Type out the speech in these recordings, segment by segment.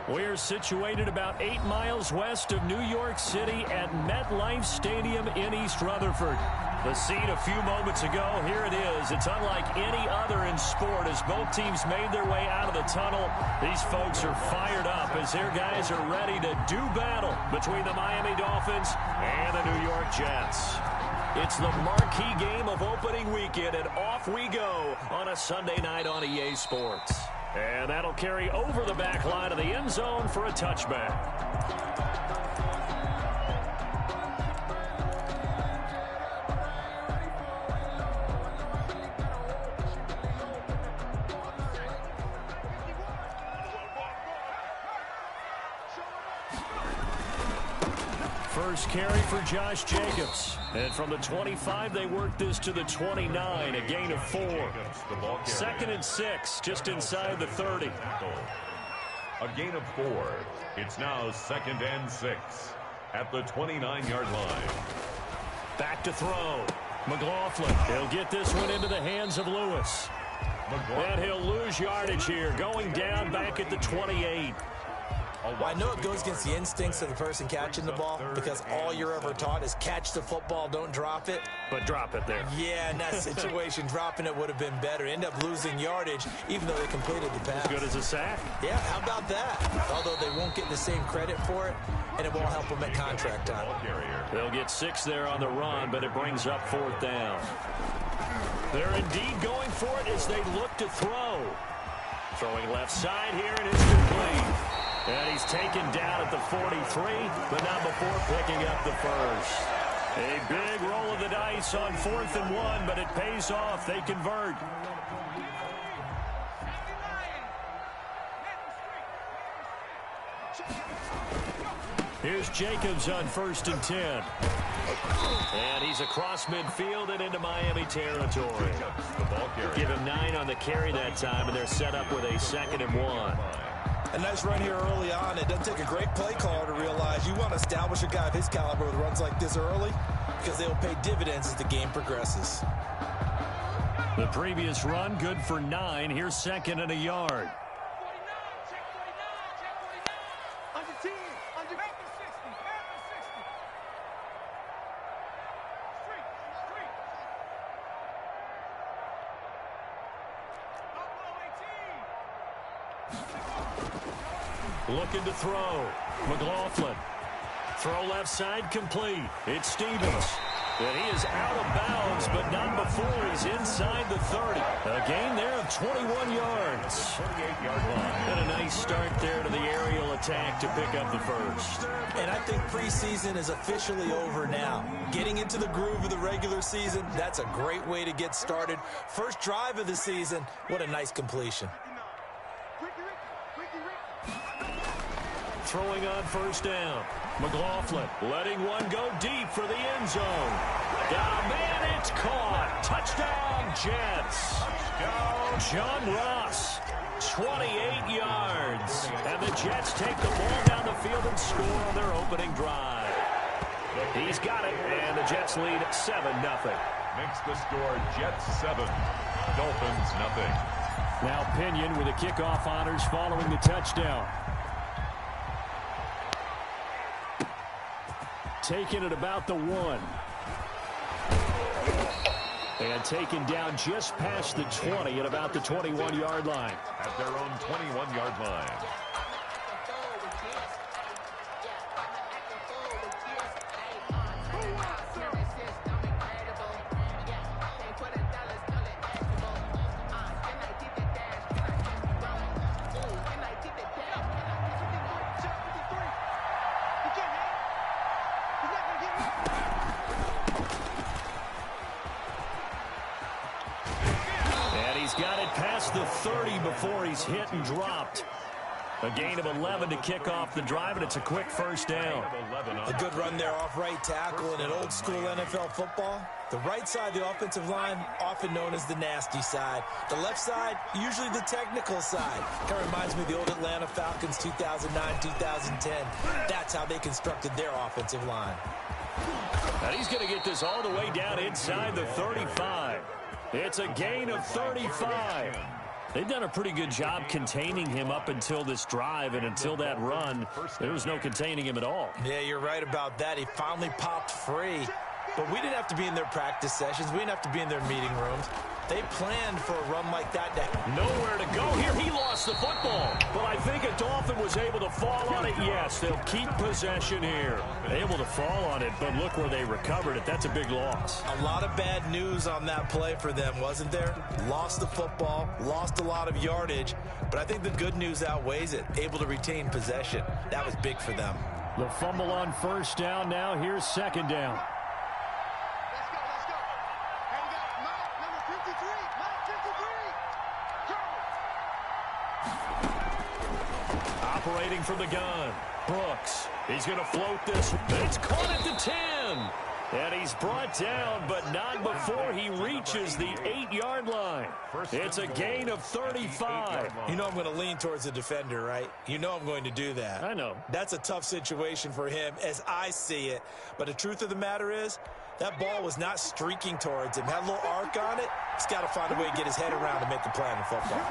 We're situated about 8 miles west of New York City at MetLife Stadium in East Rutherford. The scene a few moments ago, here it is. It's unlike any other in sport as both teams made their way out of the tunnel. These folks are fired up as their guys are ready to do battle between the Miami Dolphins and the New York Jets. It's the marquee game of opening weekend, and off we go on a Sunday night on EA Sports. And that'll carry over the back line of the end zone for a touchback. First carry for Josh Jacobs. And from the 25, they work this to the 29, a gain of 4. 2nd and 6, just inside the 30. A gain of 4. It's now 2nd and 6 at the 29-yard line. Back to throw. McLaughlin. He'll get this one into the hands of Lewis. And he'll lose yardage here, going down back at the 28. Well, I know it goes against the instincts of the person catching the ball because all you're ever taught is catch the football, don't drop it. But drop it there. Yeah, in that situation, dropping it would have been better. End up losing yardage, even though they completed the pass. As good as a sack. Yeah, how about that? Although they won't get the same credit for it, and it won't help them at contract time. They'll get 6 there on the run, but it brings up 4th down. They're indeed going for it as they look to throw. Throwing left side here, and it's complete. And he's taken down at the 43, but not before picking up the first. A big roll of the dice on 4th and 1, but it pays off. They convert. Here's Jacobs on 1st and 10. And he's across midfield and into Miami territory. Give him 9 on the carry that time, and they're set up with a 2nd and 1. A nice run here early on. It doesn't take a great play caller to realize you want to establish a guy of his caliber with runs like this early because they'll pay dividends as the game progresses. The previous run, good for 9. Here's 2nd and a yard. Looking to throw. McLaughlin. Throw left side complete. It's Stevens. And he is out of bounds, but not before he's inside the 30. A gain there of 21 yards. 28-yard line. And a nice start there to the aerial attack to pick up the first. And I think preseason is officially over now. Getting into the groove of the regular season, that's a great way to get started. First drive of the season, what a nice completion. Throwing on 1st down. McLaughlin letting one go deep for the end zone. Got a man, it's caught. Touchdown, Jets. John Ross, 28 yards. And the Jets take the ball down the field and score on their opening drive. He's got it, and the Jets lead 7-0. Makes the score Jets 7, Dolphins 0. Now Pinion with the kickoff honors following the touchdown. Taken at about the 1. And taken down just past the 20 at about the 21-yard line. At their own 21-yard line. The 30 before he's hit and dropped. A gain of 11 to kick off the drive, and it's a quick 1st down. A good run there off right tackle in an old school NFL football. The right side of the offensive line, often known as the nasty side. The left side, usually the technical side. Kind of reminds me of the old Atlanta Falcons 2009-2010. That's how they constructed their offensive line. And he's going to get this all the way down inside the 35. It's a gain of 35. They've done a pretty good job containing him up until this drive, and until that run, there was no containing him at all. Yeah, you're right about that. He finally popped free. But we didn't have to be in their practice sessions. We didn't have to be in their meeting rooms. They planned for a run like that. Nowhere to go here. He lost the football. But I think a Dolphin was able to fall on it. Yes, they'll keep possession here. Able to fall on it, but look where they recovered it. That's a big loss. A lot of bad news on that play for them, wasn't there? Lost the football, lost a lot of yardage. But I think the good news outweighs it. Able to retain possession. That was big for them. The fumble on first down now. Here's second down. Operating from the gun, Brooks. He's going to float this. It's caught at the 10. And he's brought down, but not before he reaches the 8-yard line. It's a gain of 35. You know I'm going to lean towards the defender, right? You know I'm going to do that. I know. That's a tough situation for him as I see it. But the truth of the matter is, that ball was not streaking towards him. Had a little arc on it. He's got to find a way to get his head around to make the play on the football.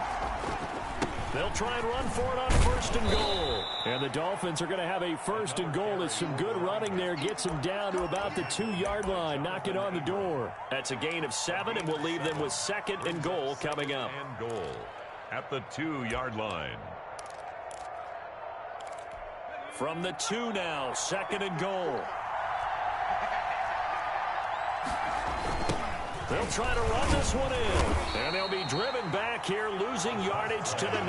They'll try and run for it on first and goal. And the Dolphins are going to have a first and goal as some good running there gets them down to about the 2-yard line. Knock it on the door. That's a gain of 7, and we'll leave them with second and goal coming up. And goal at the 2-yard line. From the 2 now, second and goal. They'll try to run this one in. And they'll be driven back here, losing yardage to the 9.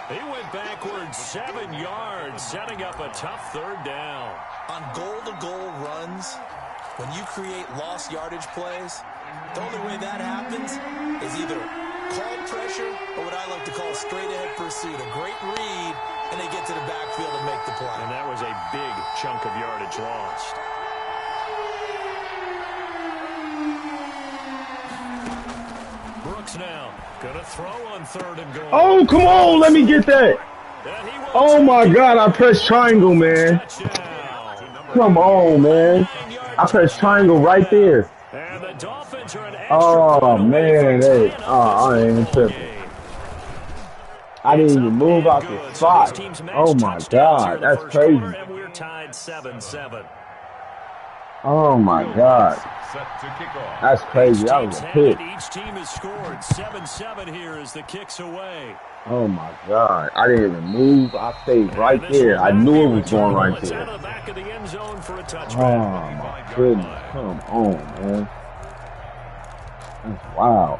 He went backwards 7 yards, setting up a tough third down. On goal-to-goal runs, when you create lost yardage plays, the only way that happens is either call pressure or what I like to call straight-ahead pursuit. A great read, and they get to the backfield and make the play. And that was a big chunk of yardage lost. Now, gonna throw on third and goal. Oh, come on, let me get that. Oh my God, I pressed triangle, man. Come on, man. I pressed triangle right there. And the Dolphins are an oh man, hey, I ain't even tripping. I didn't even move out the spot. Oh my God, that's crazy. And we're tied 7-7. Oh my God. That's crazy. That was a hit. Each team has scored 7-7 here as the kick's away. Oh my God. I didn't even move. I stayed right there. I knew it was going right there. Out of the back of the end zone for a touchback. Oh my goodness. Come on, man. That's wild.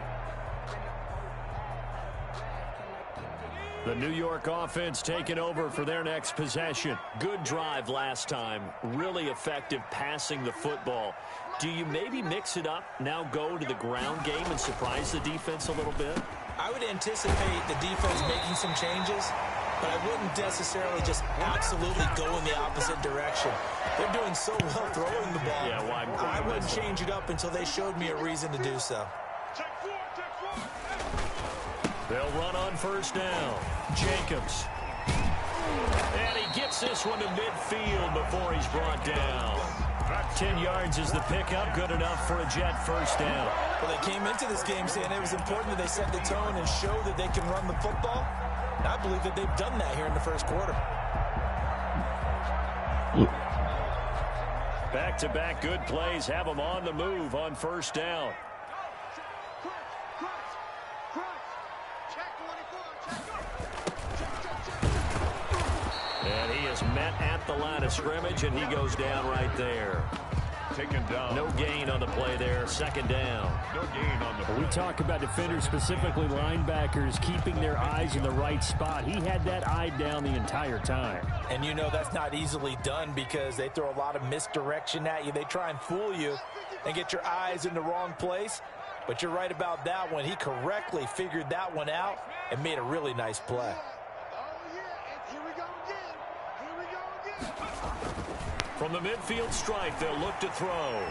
The New York offense taking over for their next possession. Good drive last time. Really effective passing the football. Do you maybe mix it up, now go to the ground game and surprise the defense a little bit? I would anticipate the defense making some changes, but I wouldn't necessarily just absolutely go in the opposite direction. They're doing so well throwing the ball. Yeah, well, I wouldn't change it up until they showed me a reason to do so. They'll run on first down. Jacobs. And he gets this one to midfield before he's brought down. 10 yards is the pickup. Good enough for a Jet first down. Well, they came into this game saying it was important that they set the tone and show that they can run the football. And I believe that they've done that here in the first quarter. Back-to-back good plays have them on the move on first down. And he is met at the line of scrimmage, and he goes down right there. Taken down. No gain on the play there. Second down. No gain on the play. We talk about defenders, specifically linebackers, keeping their eyes in the right spot. He had that eye down the entire time. And you know that's not easily done because they throw a lot of misdirection at you. They try and fool you and get your eyes in the wrong place. But you're right about that one. He correctly figured that one out and made a really nice play. From the midfield stripe, they'll look to throw.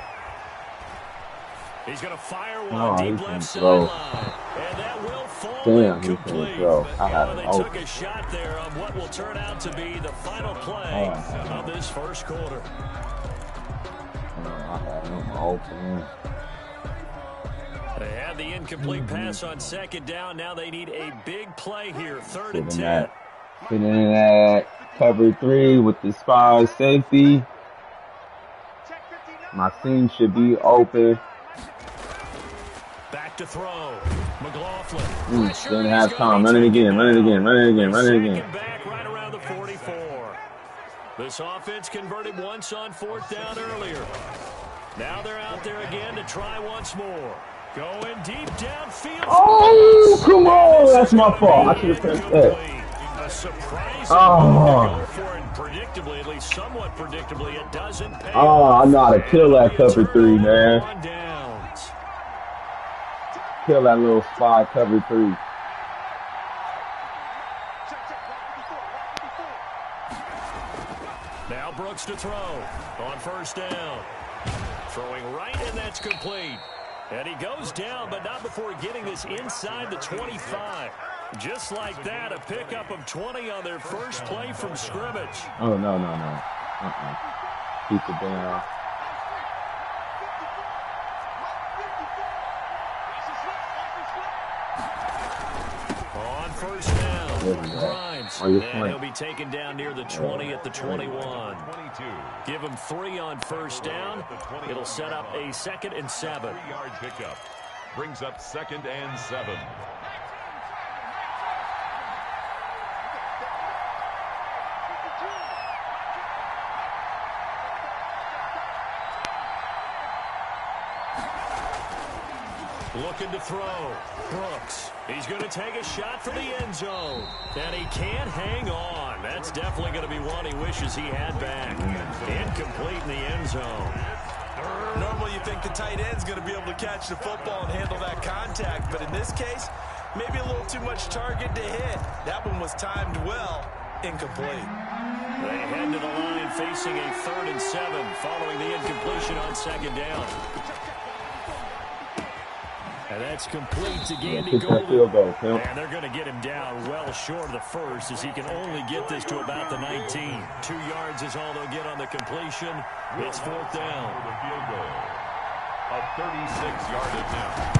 He's going to fire one deep left sideline. And that will fall incomplete. They took a shot there on what will turn out to be the final play of this first quarter. I had him open. They had And the incomplete pass on second down. Now they need a big play here. 3rd and 10. Sitting in that cover 3 with the spy safety. My seam should be open. Back to throw. McLaughlin. Didn't have time. Run it again. Run it again. Run it again. Run it again. Back right around the 44. This offense converted once on 4th down earlier. Now they're out there again to try once more. Going deep downfield. Oh, come on. That's my fault. I should have pressed that. A surprising go for it predictably, at least somewhat predictably, it doesn't pay. I know how to kill that cover 3, man. Kill that little spy cover 3. Now Brooks to throw on 1st down. Throwing right, and that's complete. And he goes down, but not before getting this inside the 25. Just like that, a pickup of 20 on their first play from scrimmage. Oh, no. Keep it down. On 1st down, Grimes. And he'll be taken down near the 20 at the 21. Give him 3 on 1st down. It'll set up a 2nd and 7. 3-yard pickup. Brings up 2nd and 7. Looking to throw. Brooks. He's going to take a shot for the end zone. And he can't hang on. That's definitely going to be one he wishes he had back. Incomplete in the end zone. Normally you think the tight end's going to be able to catch the football and handle that contact. But in this case, maybe a little too much target to hit. That one was timed well. Incomplete. They head to the line facing a 3rd and 7 following the incompletion on 2nd down. And that's complete to Gandy Golden. And they're going to get him down well short of the 1st as he can only get this to about the 19. 2 yards is all they'll get on the completion. It's 4th down. For the field goal. A 36-yard attempt.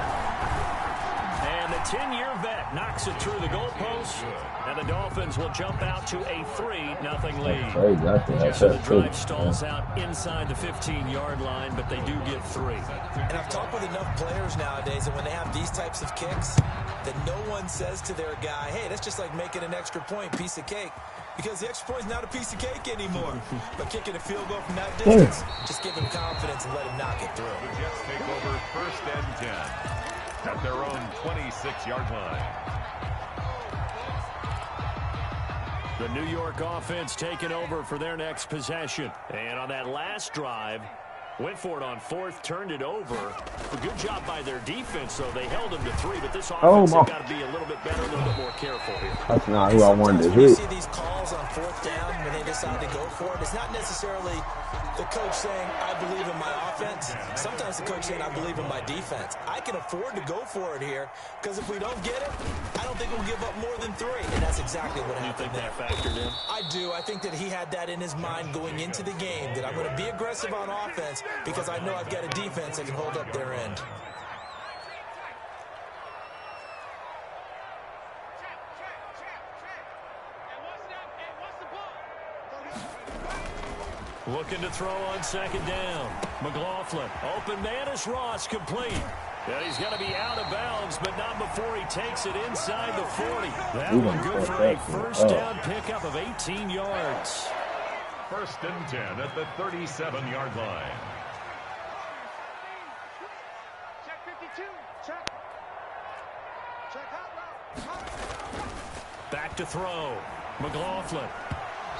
And the 10-year vet knocks it through the goalpost. And the Dolphins will jump out to a 3-0 lead. So the drive stalls out inside the 15-yard line, but they do get 3. And I've talked with enough players nowadays that when they have these types of kicks, that no one says to their guy, hey, that's just like making an extra point, piece of cake. Because the extra point is not a piece of cake anymore. But kicking a field goal from that distance, just give him confidence and let him knock it through. The Jets take over 1st and 10 at their own 26-yard line. The New York offense taking over for their next possession. And on that last drive, went for it on 4th, turned it over. A good job by their defense, though. They held them to 3, but this offense has got to be a little bit better, a little bit more careful here. That's not who I wanted to hit. When you see these calls on 4th down when they decide to go for it, it's not necessarily the coach saying, I believe in my offense. Sometimes the coach saying, I believe in my defense. I can afford to go for it here because if we don't get it, I don't think we'll give up more than 3. And that's exactly what happened there. You think that factored in? I do. I think that he had that in his mind going into the game, that I'm going to be aggressive on offense because I know I've got a defense that can hold up their end. Looking to throw on 2nd down. McLaughlin. Open man is Ross, complete. And he's going to be out of bounds, but not before he takes it inside the 40. That one good for a 1st down pickup of 18 yards. 1st and 10 at the 37-yard line. Back to throw. McLaughlin.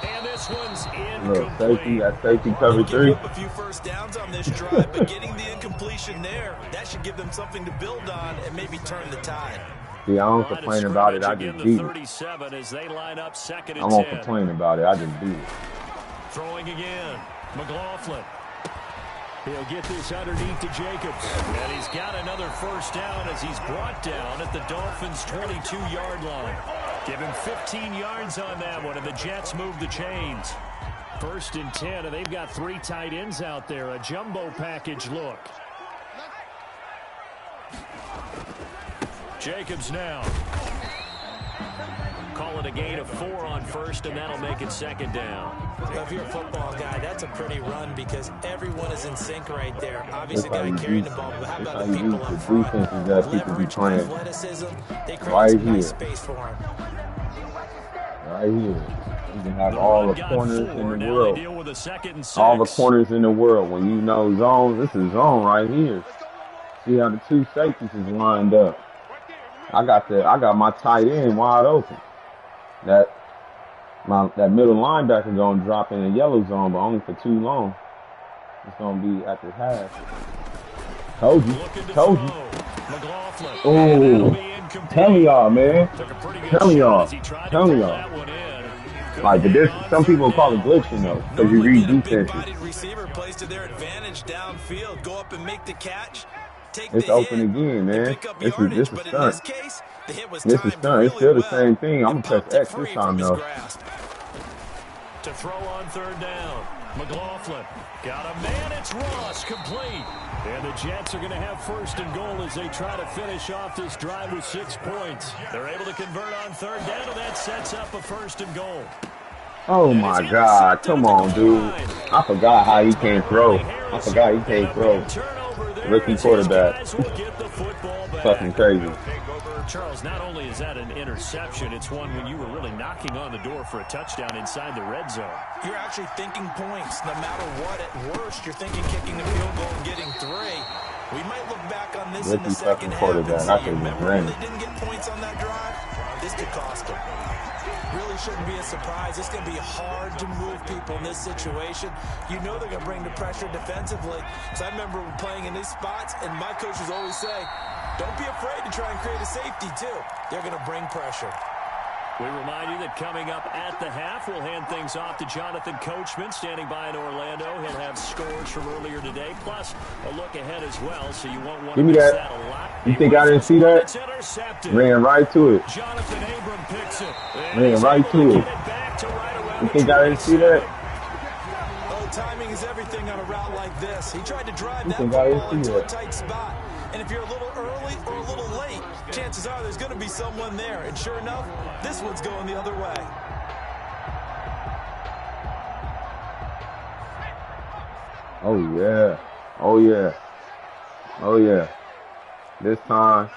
And this one's incomplete. Safety cover 3. Up a few 1st downs on this drive, but getting the incompletion there, that should give them something to build on and maybe turn the tide. See, I don't complain about it. I just beat it. 37 as they line up 2nd and 10. I won't complain about it. I just beat it. Throwing again. McLaughlin. He'll get this underneath to Jacobs. And he's got another 1st down as he's brought down at the Dolphins' 22-yard line. Give him 15 yards on that one, and the Jets move the chains. 1st and 10, and they've got 3 tight ends out there. A jumbo package look. Jacobs now. Call it a gain of 4 on first, and that'll make it second down. Well, if you're a football guy, that's a pretty run because everyone is in sync right there. Obviously, guy carrying the ball, but how about the people up front? Leverage, athleticism, they create some nice space for him. Right here. You can have all the corners in the world. All the corners in the world. When you know zone, this is zone right here. See how the 2 safeties is lined up. I got my tight end wide open. That middle linebacker gonna drop in the yellow zone, but only for too long. It's gonna be at the half. Told you. Oh, telling y'all, man. Telling y'all. Like, but there's some people call it glitching though, because you read defenses. Receiver plays to their advantage downfield. Go up and make the catch. It's open again, man. This is stunt. This is stunt. It's still the same thing. I'm gonna press X this time though. To throw on 3rd down. McLaughlin got a man. It's Ross, complete. And the Jets are going to have 1st and goal as they try to finish off this drive with 6 points. They're able to convert on 3rd down, and that sets up a 1st and goal. Oh my God! Come on, dude. I forgot how he can't throw. Rookie quarterback. Fucking crazy. Charles, not only is that an interception, it's one when you were really knocking on the door for a touchdown inside the red zone. You're actually thinking points. No matter what, at worst, you're thinking kicking the field goal and getting 3. We might look back on this in the second half and say, remember when they didn't get points on that drive? This could cost them. Really shouldn't be a surprise. It's going to be hard to move people in this situation. You know they're going to bring the pressure defensively. So I remember playing in these spots, and my coaches always say, don't be afraid to try and create a safety, too. They're going to bring pressure. We remind you that coming up at the half, we'll hand things off to Jonathan Coachman, standing by in Orlando. He'll have scores from earlier today, plus a look ahead as well, so you won't want to miss that a lot. You think I didn't see that? Ran right to it. Jonathan Abram picks it. Ran right to it. You think I didn't see that? Oh, timing is everything on a route like this. He tried to drive that ball into a tight spot. And if you're a little early or a little late, chances are there's going to be someone there. And sure enough, this one's going the other way. Oh, yeah. Oh, yeah. Oh, yeah. This time.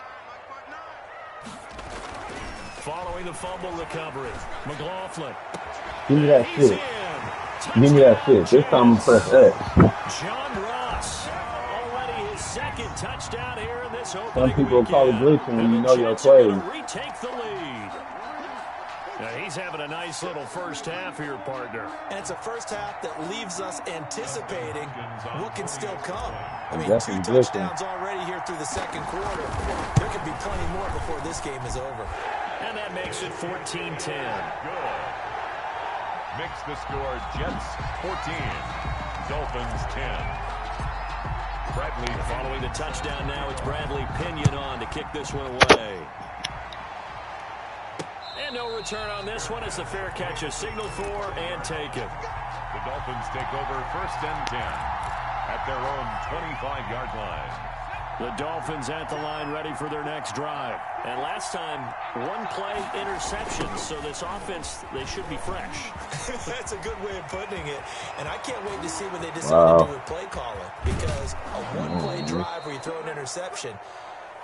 Following the fumble recovery, McLaughlin. Give me that shit. Give me that shit. This time I'm going to press X. John Ross. Already his 2nd touchdown here in this opening Some people call it glitching when you know your plays. Retake the lead. Now he's having a nice little first half here, partner. And it's a first half that leaves us anticipating what can still come. I mean, 2 touchdowns already here through the 2nd quarter. There could be plenty more before this game is over. And that makes it 14-10. Good. Makes the score Jets 14, Dolphins 10. Bradley following the touchdown now. It's Bradley Pinion on to kick this one away. And no return on this one as the fair catch is signaled for and taken. The Dolphins take over 1st and 10 at their own 25-yard line. The Dolphins at the line ready for their next drive. And last time, 1 play interception. So this offense, they should be fresh. That's a good way of putting it. And I can't wait to see what they decide to do with play calling. Because a 1-play drive where you throw an interception,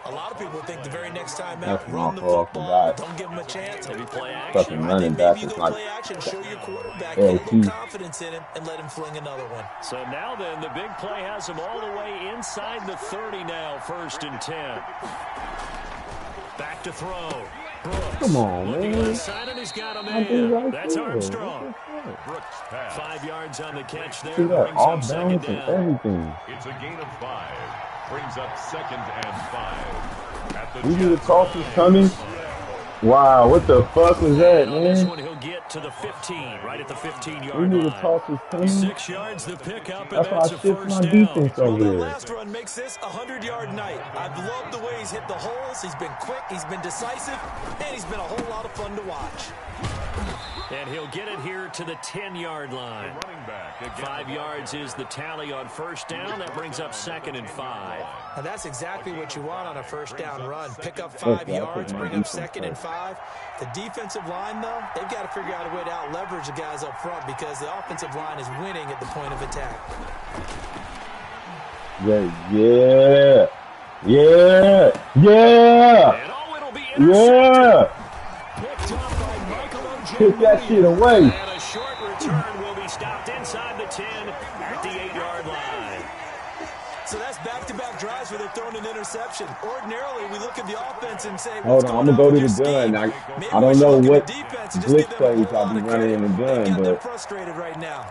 a lot of people think the very next time out, run the football, don't give them a chance. Maybe play action. Maybe you go play action, show your quarterback, get a little confidence in him, and let him fling another one. So now then, the big play has him all the way inside the 30 now, 1st and 10. Back to throw. Brooks. Come on, man. Side and he's got a man. That's Armstrong. Brooks pass. 5 yards on the catch there. See that all balance and everything. It's a gain of 5. Brings up 2nd and 5. We knew the toss was coming. Wow, what the fuck was that, man? This one he'll get to the 15, right at the 15-yard line. We knew the toss was coming. 6 yards the pickup, and that's why I shift my defense over That there. last run makes this a 100-yard night. I've loved the way he's hit the holes. He's been quick, he's been decisive, and he's been a whole lot of fun to watch. And he'll get it here to the 10-yard line. 5 yards is the tally on first down. That brings up 2nd and 5. And that's exactly what you want on a first down run. Pick up 5 yards, bring up 2nd and 5. The defensive line, though, they've got to figure out a way to out-leverage the guys up front because the offensive line is winning at the point of attack. Yeah. And oh, it'll be intercepted. Picked up by Michael O'Jay. Kick that shit away. And a short return will be stopped inside the 10 at the 8-yard line. So that's back-to-back drives where they're throwing an interception. Ordinarily, we look at the offense and say, hold on, I'm going to go to the gun. I don't know what blitz plays I'll be running in the gun, They're but frustrated right now.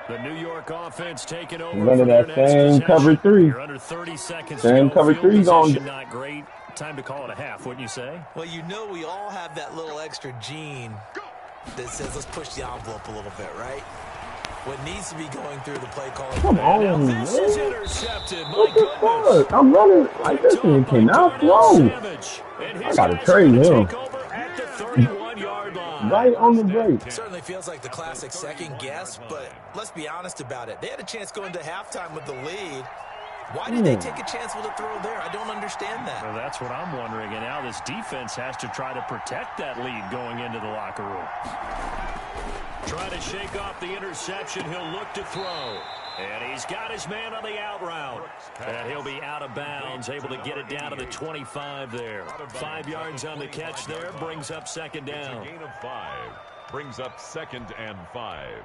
The New York offense taking over. Running that same cover 3. You're under 30 seconds same to go. cover 3's on. Not great. Time to call it a half, wouldn't you say? Well, you know we all have that little extra gene that says let's push the envelope a little bit, right? What needs to be going through the play call. Come on, now man. this is intercepted. What the fuck? I'm running like this thing cannot flow. I got to trade him. Right on the break. It certainly feels like the classic second guess, but let's be honest about it. They had a chance going to halftime with the lead. Why did they take a chance with a throw there? I don't understand that. Well, that's what I'm wondering. And now this defense has to try to protect that lead going into the locker room. Trying to shake off the interception. He'll look to throw. And he's got his man on the out route. And he'll be out of bounds, able to get it down to the 25 there. 5 yards on the catch there, brings up 2nd down. Gain of 5, brings up 2nd and 5.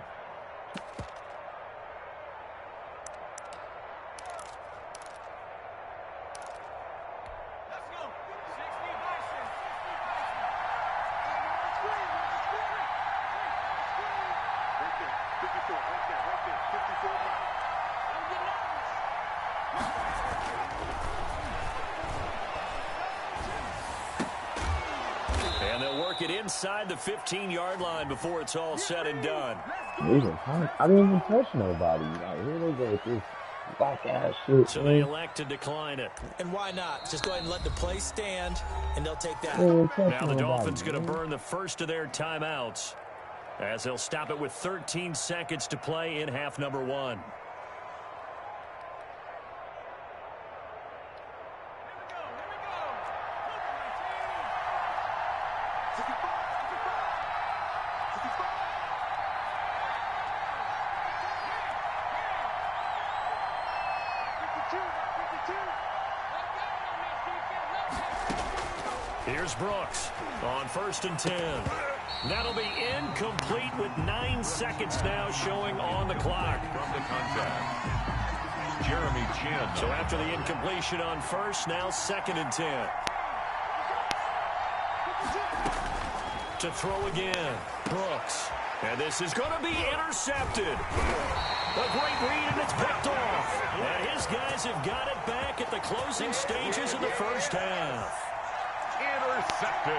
And they'll work it inside the 15-yard line before it's all said and done. I didn't even touch nobody. Like, here they go with this black-ass shit. So they elect to decline it. And why not? Just go ahead and let the play stand, and they'll take that. Now the Dolphins going to burn the first of their timeouts as they'll stop it with 13 seconds to play in half number 1. Here's Brooks on 1st and 10. That'll be incomplete with 9 seconds now showing on the clock. From the contact, Jeremy Chinn. So after the incompletion on 1st, now 2nd and 10. To throw again, Brooks. And this is going to be intercepted. A great read, and it's picked off. And his guys have got it back at the closing stages of the first half. Intercepted.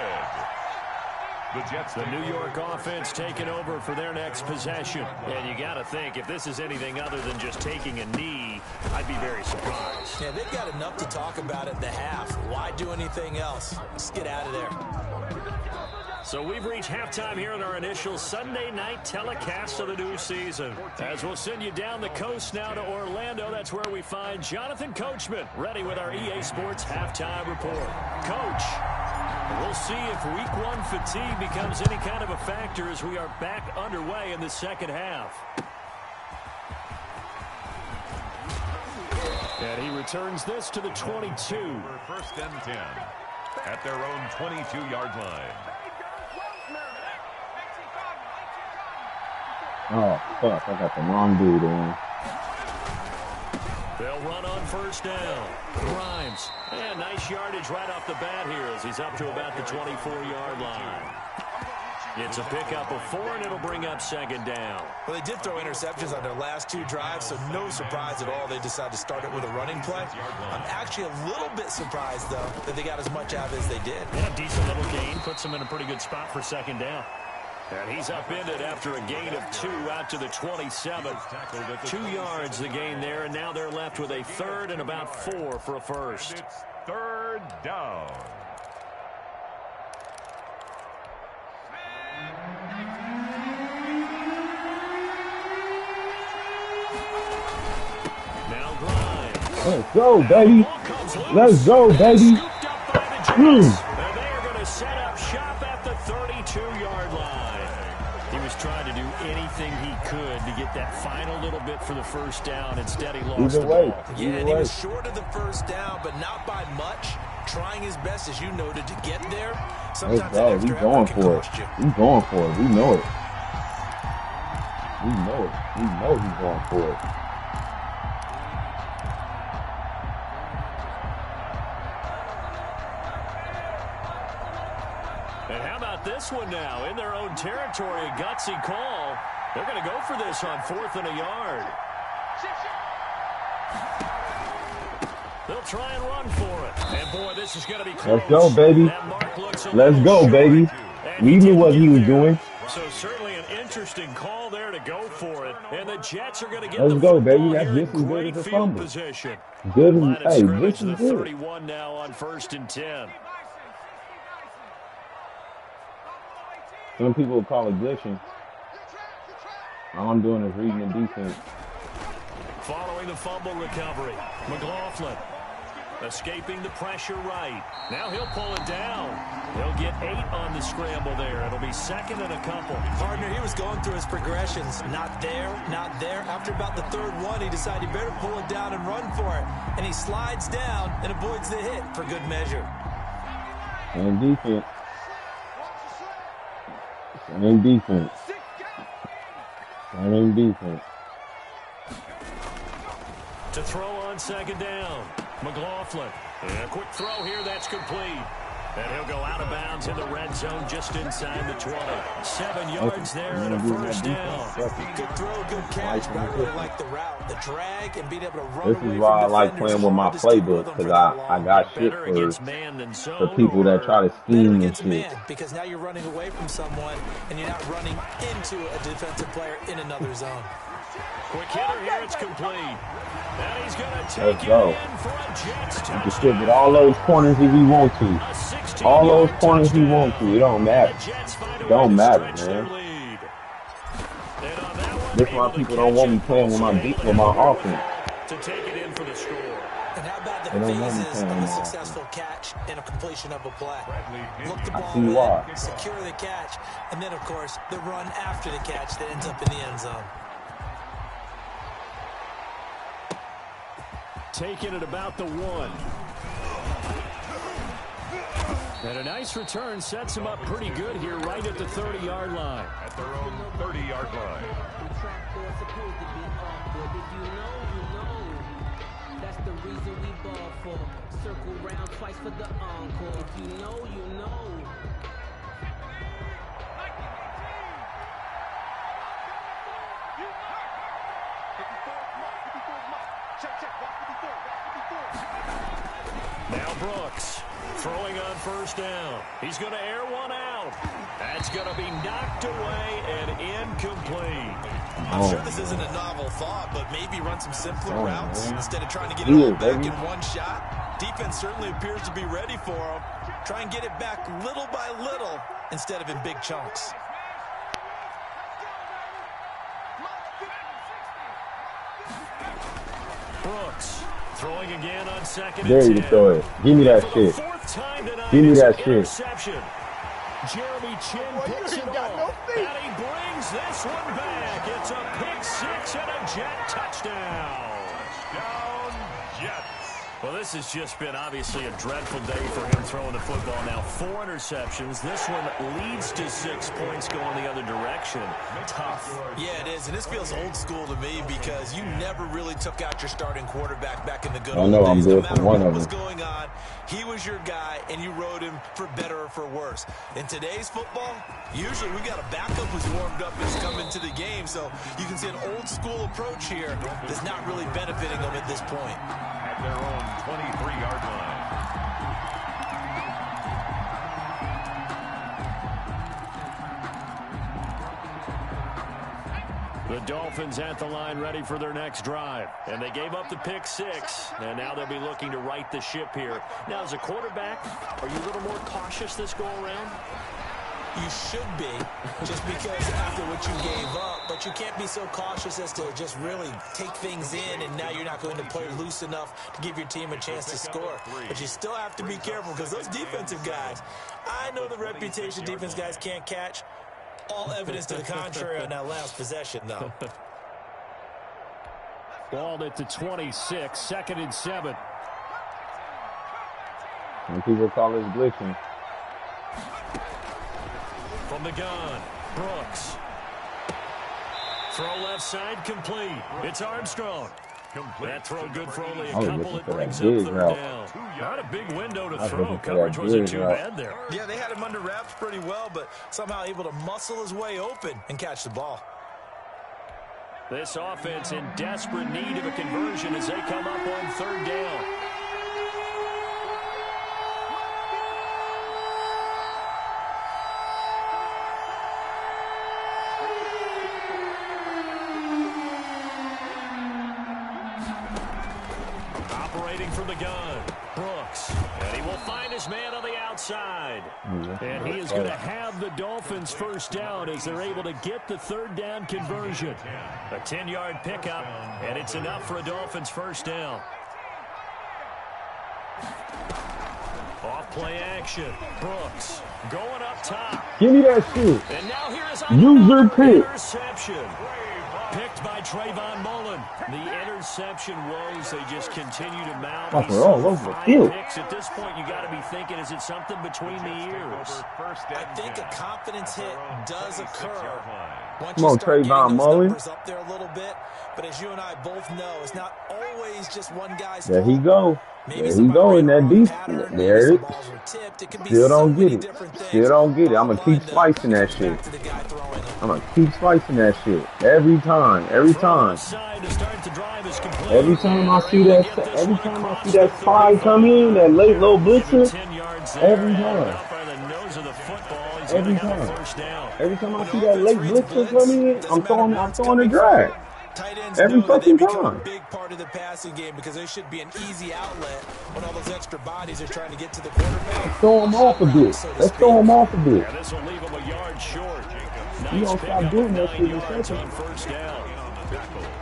The New York offense taking over for their next possession. And you got to think, if this is anything other than just taking a knee, I'd be very surprised. Yeah, they've got enough to talk about at the half. Why do anything else? Just get out of there. So we've reached halftime here in our initial Sunday night telecast of the new season. As we'll send you down the coast now to Orlando, that's where we find Jonathan Coachman, ready with our EA Sports halftime report. Coach, we'll see if week 1 fatigue becomes any kind of a factor as we are back underway in the second half. And he returns this to the 22. For 1st and 10 at their own 22-yard line. Oh, fuck. I got the wrong dude in. They'll run on 1st down. Grimes. And nice yardage right off the bat here as he's up to about the 24-yard line. It's a pickup of 4, and it'll bring up 2nd down. Well, they did throw interceptions on their last 2 drives, so no surprise at all they decided to start it with a running play. I'm actually a little bit surprised, though, that they got as much out as they did. Yeah, decent little gain. Puts them in a pretty good spot for 2nd down. And he's upended after a gain of 2 out to the 27. 2 yards the gain there, and now they're left with a 3rd and about 4 for a first. It's 3rd down. Let's go, baby. Let's go, baby. And they are going to set up shop at the 32-yard line. He was trying to do anything he could to get that final little bit for the first down. Instead, he lost the ball. Yeah, and he was short of the first down, but not by much. Trying his best, as you noted, to get there. Sometimes that extra effort can cost you. He's going for it. We know it. We know it. We know he's going for it. And how about this one now? In their own territory, a gutsy call. They're going to go for this on 4th and a yard. They'll try and run for it. And, boy, this is going to be close. Let's go, baby. Let's go, baby. We knew what he was doing. So certainly an interesting call there to go for it. And the Jets are going to get Let's go, baby. That's just as good as a fumble. Good. Hey, this is good. 31 now on 1st and 10. Some people would call it glitching. All I'm doing is reading the defense. Following the fumble recovery, McLaughlin escaping the pressure right. Now he'll pull it down. He'll get 8 on the scramble there. It'll be 2nd and a couple. Partner, he was going through his progressions. Not there, not there. After about the 3rd one, he decided he better pull it down and run for it. And he slides down and avoids the hit for good measure. And defense. Same defense. Same defense. To throw on 2nd down. McLaughlin. And a quick throw here that's complete. And he'll go out of bounds in the red zone just inside the 20. 7 yards there and a 1st down. Good throw, good catch, but I really like the route, the drag, and being able to run. This is why I like playing with my playbook, because I got shit for people that try to scheme and shit. Because now you're running away from someone, and you're not running into a defensive player in another zone. Quick hitter here, it's complete. And he's going to take Let's go. it in for a Jets touchdown. Distribute all those corners if we want to. All those corners we want to. It don't matter. It don't matter, man. That's why people don't want me playing with my offense. To take it in for the score. And how about the phases of a successful catch and a completion of a play? Look the ball in, secure the catch, and then, of course, the run after the catch that ends up in the end zone. Taking it about the 1. And a nice return sets him up pretty good here right at the 30-yard line. At their own 30-yard line. That's the reason we ball for. Circle round twice for the encore. If you know, you know. Now Brooks throwing on 1st down. He's going to air one out. That's going to be knocked away and incomplete. I'm sure this isn't a novel thought, but maybe run some simpler routes instead of trying to get it all back in one shot. Defense certainly appears to be ready for him. Try and get it back little by little instead of in big chunks. Brooks throwing again on 2nd and 10. There you throw it. Give me that shit. Give me that shit. Jeremy Chin picks it off, and he brings this one back. It's a pick 6 and a Jet touchdown. Down Jets. Well, this has just been obviously a dreadful day for him throwing the football. Now 4 interceptions. This one leads to 6 points going the other direction. Tough. Yeah, it is, and this feels old school to me because you never really took out your starting quarterback back in the good old days. I'm good for one of them. What was going on, he was your guy, and you rode him for better or for worse. In today's football, usually we got a backup who's warmed up and come into the game, so you can see an old school approach here that's not really benefiting them at this point. At their own 23-yard line. The Dolphins at the line ready for their next drive. And they gave up the pick 6, and now they'll be looking to right the ship here. Now, as a quarterback, are you a little more cautious this go-around? You should be, just because after what you gave up, but you can't be so cautious as to just really take things in, and now you're not going to play loose enough to give your team a chance to score. But you still have to be careful because those defensive guys, I know the reputation defense guys can't catch. All evidence to the contrary on that last possession, though. Ball at the 26, 2nd and 7. Some people call this glitching. From the gun, Brooks. Throw left side, complete. It's Armstrong. That throw good for only a couple. It brings up 3rd down. Not a big window to throw. Coverage wasn't too bad there. Yeah, they had him under wraps pretty well, but somehow able to muscle his way open and catch the ball. This offense in desperate need of a conversion as they come up on 3rd down. From the gun, Brooks, and he will find his man on the outside. And he is going to have the Dolphins 1st down as they're able to get the 3rd down conversion. A 10-yard pickup, and it's enough for a Dolphins 1st down. Off-play action, Brooks going up top. Give me that shit. And now here is User pick. Interception. Picked by Trayvon Mullen. The interception woes, they just continue to mount. We're all over the field. Picks. At this point, you got to be thinking, is it something between the ears? I think a confidence hit does occur once Come on, you start getting Trayvon those Mullen. numbers up there a little bit. But as you and I both know, it's not always just one guy's There fault. he go. Maybe There he go in that deep. pattern, There maybe it some balls were tipped. It could be Still so don't many get it. different things. Still don't get it. I'm going to keep Bottom slicing line, that though, shit. back to the guy throwing them. I'm going to keep slicing that shit. Every time. Every time. Every time I see that slide come in, that late little blitzer, every time. Every time. Every time I see that late blitzer come in, I'm throwing a drag. Tight ends Every know that they fucking become time. a big part of the passing game because they should be an easy outlet when all those extra bodies are trying to get to the quarterback. Throw him off a bit. Let's throw him off a bit. Yeah, this will leave him a yard short. You don't stop doing that shit in a second. On 1st down.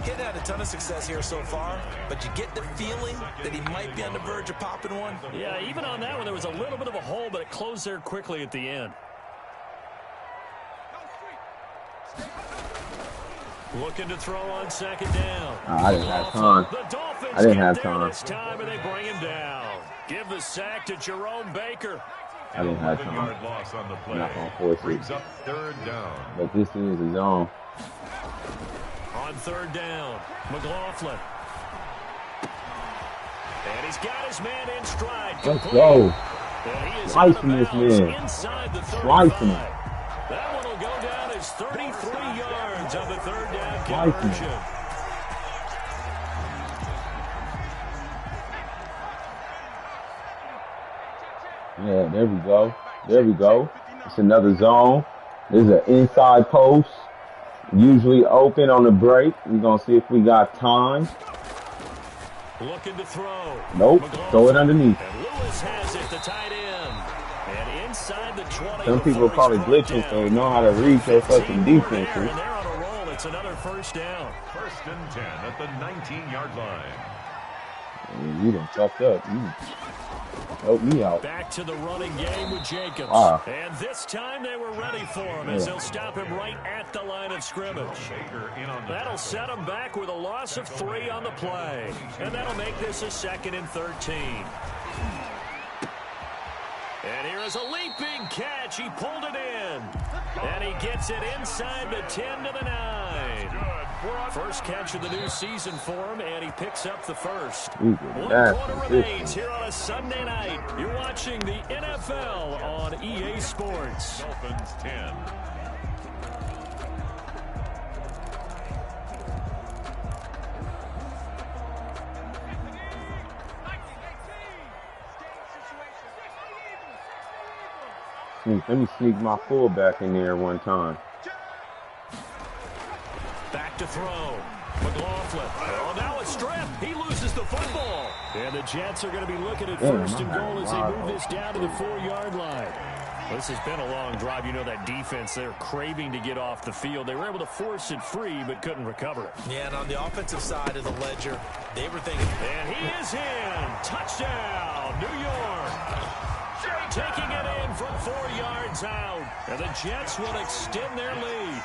Hitting had a ton of success here so far, but you get the feeling that he might be on the verge of popping one. Yeah, even on that one, there was a little bit of a hole, but it closed there quickly at the end. Looking to throw on 2nd down. I didn't have time. I didn't have time. This time, and they bring him down. Give the sack to Jerome Baker. I didn't have time. Yard loss on the play. Not gonna force it. Brings up 3rd down. But this is a zone. On 3rd down, McLaughlin. And he's got his man in stride. Let's go. And he is Slicing out of this bounds man. inside the 35. Slicing him. That one will go down as 33 yards on the 3rd down Slicing conversion. him. Yeah, there we go. There we go. It's another zone. This is an inside post. Usually open on the break. We're going to see if we got time. Looking to throw. Nope. Throw it underneath. And Lewis has it, the tight end. And inside the 20. Some people call it glitching, so they know how to read their fucking defenses. And they're on a roll. It's another 1st down. 1st and 10 at the 19-yard line. You done fucked up. You help me out. Back to the running game with Jacobs. Wow. And this time they were ready for him as they'll stop him right at the line of scrimmage. That'll set him back with a loss of 3 on the play. And that'll make this a 2nd and 13. And here is a leaping catch. He pulled it in. And he gets it inside the 10 to the 9. First catch of the new season for him, and he picks up the 1st. 1 quarter remains here on a Sunday night. You're watching the NFL on EA Sports. Dolphins 10. Let me sneak my fullback in there one time. Back to throw. McLaughlin. Oh, now a strip. He loses the football. And the Jets are going to be looking at 1st and goal as they move this down to the 4-yard line. This has been a long drive. You know that defense, they're craving to get off the field. They were able to force it free, but couldn't recover it. Yeah, and on the offensive side of the ledger, they were thinking. And he is in. Touchdown, New York. Taking it in from 4 yards out. And the Jets will extend their lead.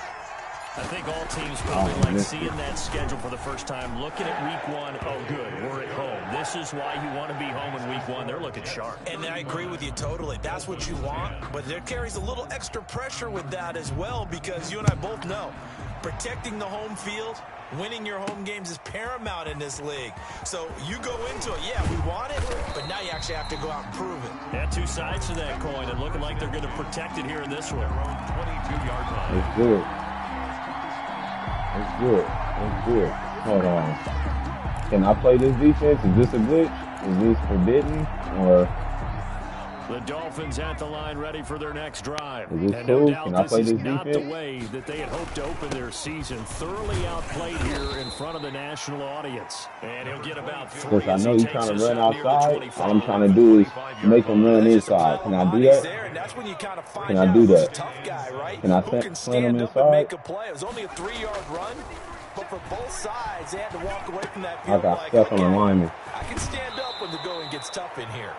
I think all teams probably like seeing that schedule for the first time, looking at week 1. Oh, good, we're at home. This is why you want to be home in week 1. They're looking sharp. And I agree with you totally. That's what you want. But there carries a little extra pressure with that as well, because you and I both know protecting the home field, winning your home games is paramount in this league. So you go into it, yeah, we want it, but now you actually have to go out and prove it. Yeah, 2 sides to that coin, and looking like they're going to protect it here in this one. 22-yard line. It's good. It's good. It's good. Hold on. Can I play this defense? Is this a glitch? Is this forbidden? Or the Dolphins at the line ready for their next drive. is this and cool? no doubt Can I play this this is not defense? the way that they had hoped to open their season. Thoroughly outplayed here in front of the national audience. And he'll get about 3 Because I as know he you're takes trying to us run out near the outside. 25. All I'm trying to do is make them run inside. Can I do that? Can I do that? Can I plant them inside? It was only a 3-yard run, but for both sides, they had to walk away from that I field got like, stuck on the okay, lineman. I can stand up when the going gets tough in here.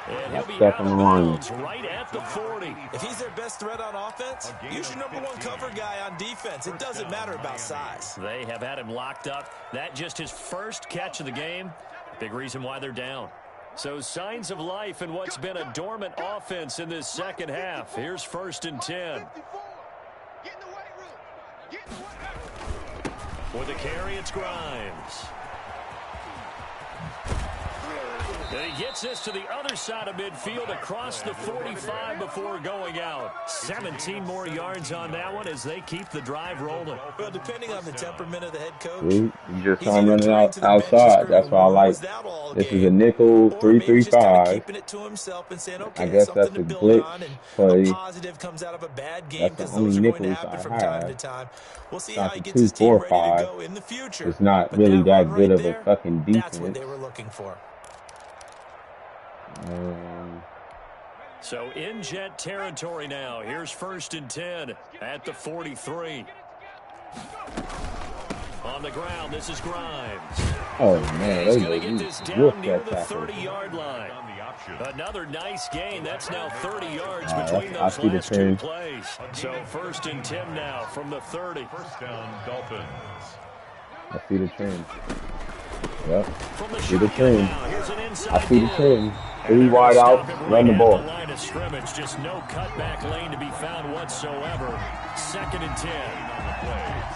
And I he'll be stuck out on of the line. bounds right at the 40. If he's their best threat on offense, use your number 1 cover guy on defense. It doesn't matter about size. They have had him locked up. That just his first catch of the game. Big reason why they're down. So signs of life in what's been a dormant offense in this second half. Here's 1st and 10. With a carry, it's Grimes. And he gets this to the other side of midfield across the 45 before going out. 17 more yards on that one as they keep the drive rolling. Well, depending on the temperament of the head coach, You just trying to run it outside. That's why I like. This is a nickel 3-3-5. keeping it to himself and saying, okay, I guess that's something a to build on, glitch and play. a positive comes out of a bad game, That's the because only those are going to nickels happen I from time to have. time. We'll see Not how he the gets his 2, team 4, ready 5. to go in the future. It's not But really that run good right of a there, fucking that's what defense. they were looking for. So in Jet territory now. Here's 1st and 10 at the 43. On the ground, this is Grimes. Oh man, He's they going to get this down whooped near that the tackle. 30-yard line. Another nice gain. That's now 30 yards All right, between I those see the last 2 trend. plays. So 1st and 10 now from the 30. First down, Dolphins. I see the trend. Yep. From the See the shotgun trend. now. Here's an I inside see the kick. trend. And 3 they're wide gonna out, stop him run right the at ball. line of scrimmage. Just no cutback lane to be found whatsoever. 2nd and 10.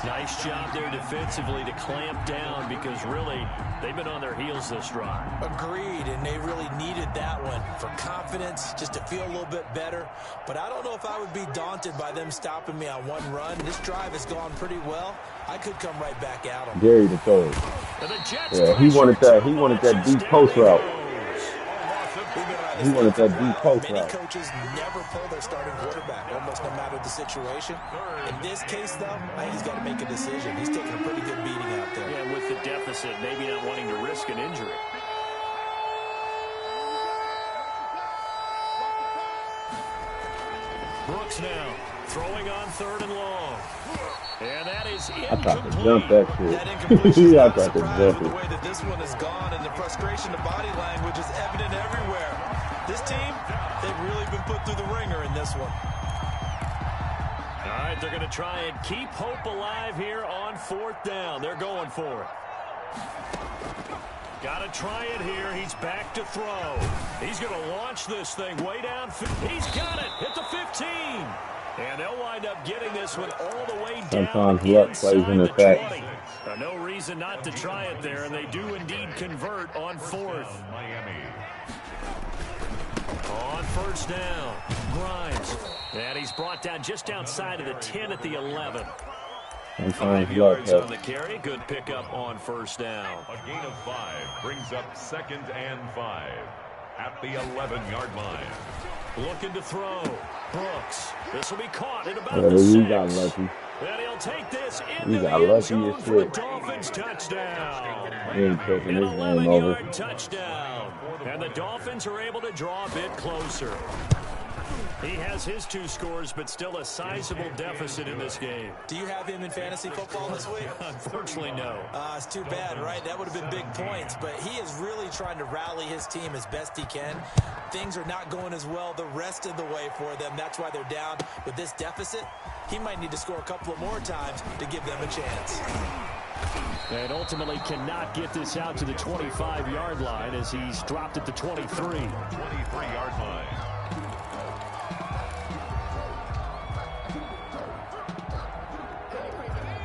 Nice job there defensively to clamp down, because really they've been on their heels this drive. Agreed, and they really needed that one for confidence, just to feel a little bit better. But I don't know if I would be daunted by them stopping me on one run. This drive has gone pretty well. I could come right back at them. Gary to throw it. And the Jets Yeah, he wanted that. He wanted that deep post route. He wanted that deep post Many route. coaches never pull their starting quarterback, almost no matter the situation. In this case, though, I think he's got to make a decision. He's taking a pretty good beating out there. Yeah, with the deficit, maybe not wanting to risk an injury. Brooks now throwing on 3rd and long. And that is I tried to jump incomplete. that That shit. incompletion I is tried to surprising jump with the it. way that this one has gone, and the frustration, the body language is evident everywhere. This team, they've really been put through the ringer in this one. All right, they're going to try and keep hope alive here on 4th down. They're going for it. Got to try it here. He's back to throw. He's going to launch this thing way down. He's got it at the 15. And they'll wind up getting this one all the way down. Sometimes luck plays in inside effect. the 20. No reason not to try it there, and they do indeed convert on 4th. Miami. On 1st down, Grimes. And he's brought down just outside of the 10 at the 11. Sometimes 5 luck yards on helps. the carry. Good pickup on 1st down. A gain of 5 brings up 2nd and 5 at the 11-yard line. Looking to throw. Brooks. This will be caught at about Yeah, the 6. you got lucky. And he'll take this You into the got end lucky zone as for a shit. Dolphins touchdown. He ain't taking An this game over. 11-yard touchdown. And the Dolphins are able to draw a bit closer. He has his 2 scores, but still a sizable deficit in this game. Do you have him in fantasy football this week? Unfortunately, no. It's too bad, right? That would have been big points, but he is really trying to rally his team as best he can. Things are not going as well the rest of the way for them. That's why they're down. With this deficit, he might need to score a couple of more times to give them a chance. And ultimately cannot get this out to the 25-yard line as he's dropped at the 23. 23-yard line.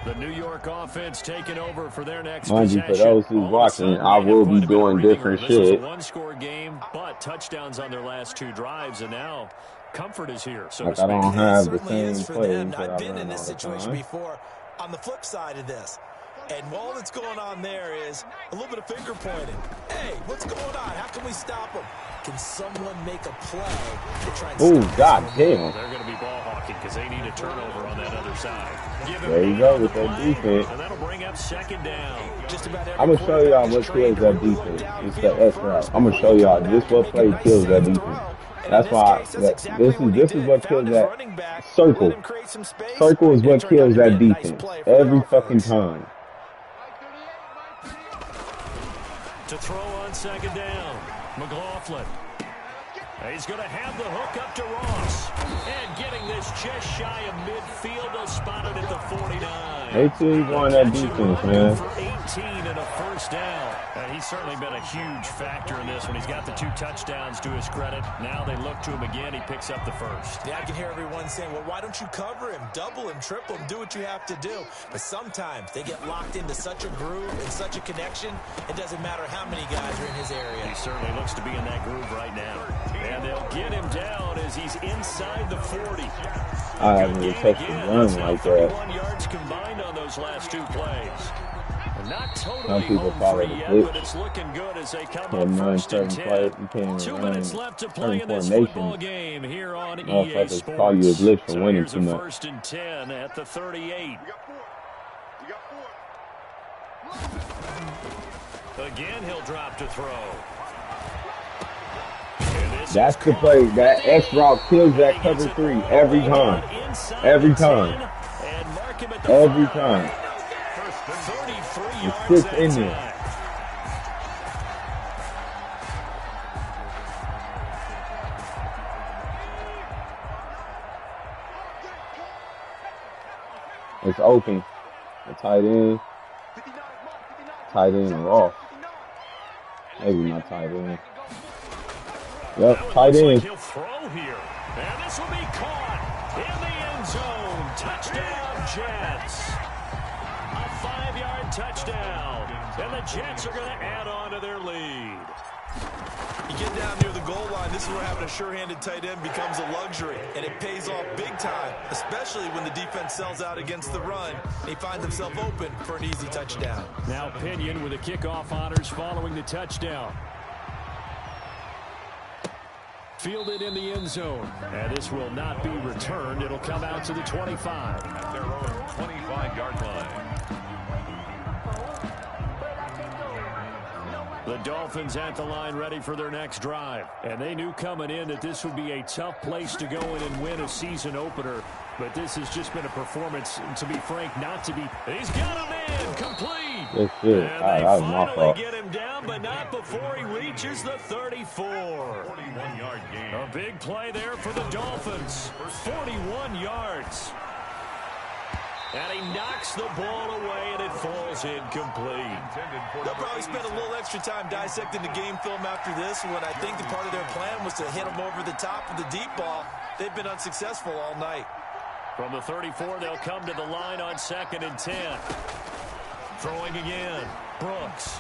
The New York offense taking over for their next Mind you, possession. for those who's watching, I will be doing different This shit. was a one-score game, but touchdowns on their last 2 drives, and now comfort is here. So Like, I don't have the Certainly is same for plays them. that I've I been run in this all the situation time. before. On the flip side of this, and all that's going on there is a little bit of finger pointing. Hey, what's going on? How can we stop them? Can someone make a play to try and Ooh, stop god this? damn. they're going to be ball hawking because they need a turnover on that other side. Give him There you 8 go on with the that play, defense. and that'll bring up 2nd down. Just about every I'm going to show y'all what kills that defense. It's the S route. I'm going to show y'all just what play kills that defense. That's why this is what kills that circle. Circle is what kills that defense every fucking time. To throw on 2nd down, McLaughlin. He's going to have the hook up to Ross. And getting this just shy of midfield. They'll spot it at the 49. 18 on that defense, man. For 18 and a 1st down. He's certainly been a huge factor in this when he's got the 2 touchdowns to his credit. Now they look to him again. He picks up the 1st. Yeah, I can hear everyone saying, well, why don't you cover him, double him, triple him, do what you have to do. But sometimes they get locked into such a groove and such a connection, it doesn't matter how many guys are in his area. He certainly looks to be in that groove right now. And they'll get him down as he's inside the 40. I haven't really touched the run like that. 31 yards combined on those last 2 plays. Not Some totally people home call free it a yet, glitch. but it's looking good as they come Can't up run 1st and certain 10. plays. You can't 2 run minutes left to play in certain this football formations. game here on EA Motherfuckers Sports. call you a glitch for So winning here's too a much. 1st and 10 at the 38. Again, he'll drop to throw. That's the play. That X route kills that cover 3 every time. Every time. Every time. It sits in there. It's open. The tight end. Tight end Ross. Maybe not tight end. Yep, tight end. He'll throw here. And this will be caught in the end zone. Touchdown, Jets. A 5-yard touchdown. And the Jets are going to add on to their lead. You get down near the goal line, this is where having a sure-handed tight end becomes a luxury, and it pays off big time, especially when the defense sells out against the run, and he finds himself open for an easy touchdown. Now Pinion with the kickoff honors following the touchdown. Fielded in the end zone. And this will not be returned. It'll come out to the 25. At their own 25-yard line. The Dolphins at the line ready for their next drive. And they knew coming in that this would be a tough place to go in and win a season opener. But this has just been a performance, to be frank, not to be. He's got him in, complete. That's it. And That they was my finally fault. get him down, but not before he reaches the 34. 41-yard gain. A big play there for the Dolphins. 41 yards. And he knocks the ball away, and it falls incomplete. They'll probably spend a little extra time dissecting the game film after this, when I think the part of their plan was to hit them over the top of the deep ball. They've been unsuccessful all night. From the 34, they'll come to the line on 2nd and 10. Throwing again. Brooks.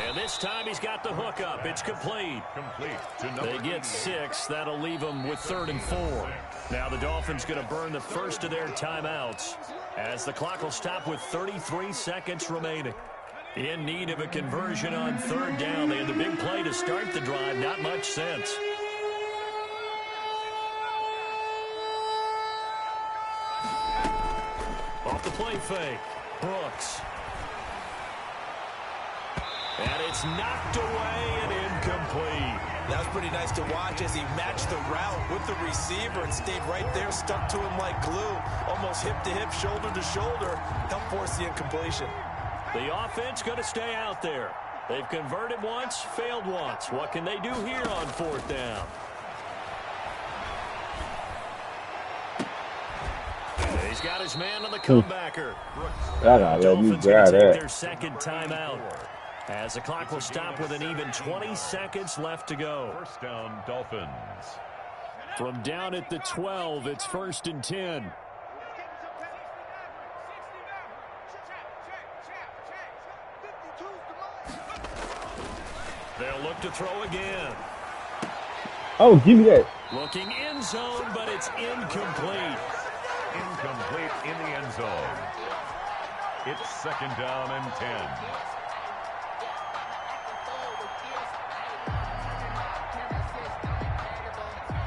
And this time he's got the hook up. It's complete. They get 6. That'll leave them with 3rd and 4. Now the Dolphins going to burn the first of their timeouts as the clock will stop with 33 seconds remaining. In need of a conversion on 3rd down. They had the big play to start the drive. Not much sense. Off the play fake. Brooks. And it's knocked away and incomplete. That was pretty nice to watch as he matched the route with the receiver and stayed right there, stuck to him like glue, almost hip to hip, shoulder to shoulder, helped force the incompletion. The offense going to stay out there. They've converted once, failed once. What can they do here on 4th down? He's got his man on the comebacker. Dolphins going to take their second timeout. As the clock will stop with an even 20 seconds left to go. 1st down, Dolphins. From down at the 12, it's 1st and 10. They'll look to throw again. Oh, give me that. Looking end zone, but it's incomplete. Incomplete in the end zone. It's 2nd down and 10.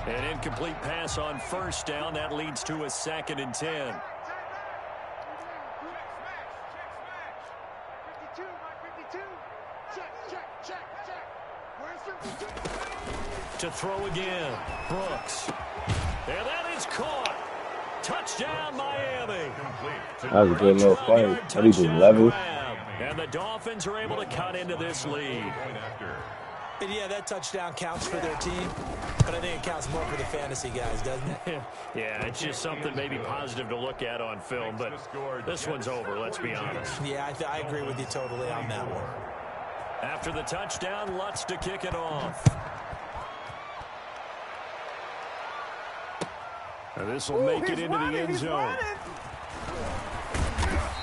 An incomplete pass on 1st down. That leads to a 2nd and 10. To throw again. Brooks. And that is caught. Touchdown, Miami. That was a good little play. What he did, level. And the Dolphins are able to cut into this lead. And yeah, that touchdown counts for their team, but I think it counts more for the fantasy guys, doesn't it? Yeah, it's just something maybe positive to look at on film, but this one's over, let's be honest. Yeah, I agree with you totally on that one. After the touchdown, Lutz to kick it off. And this will make it into the end zone.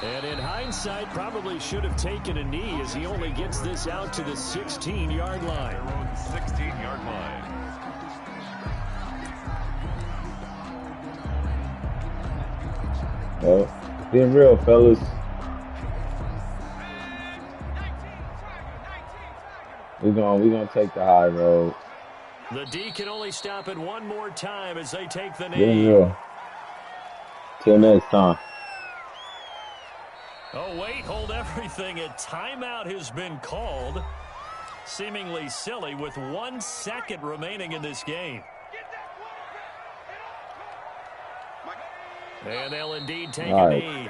And in hindsight, probably should have taken a knee as he only gets this out to the 16-yard line. Their own 16-yard line. Well, being real, fellas. We're gonna take the high road. The D can only stop it one more time as they take the knee. Being real. Till next time. Oh, wait, hold everything. A timeout has been called. Seemingly silly with 1 second remaining in this game. And they'll indeed take a knee.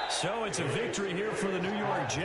So it's a victory here for the New York Jets.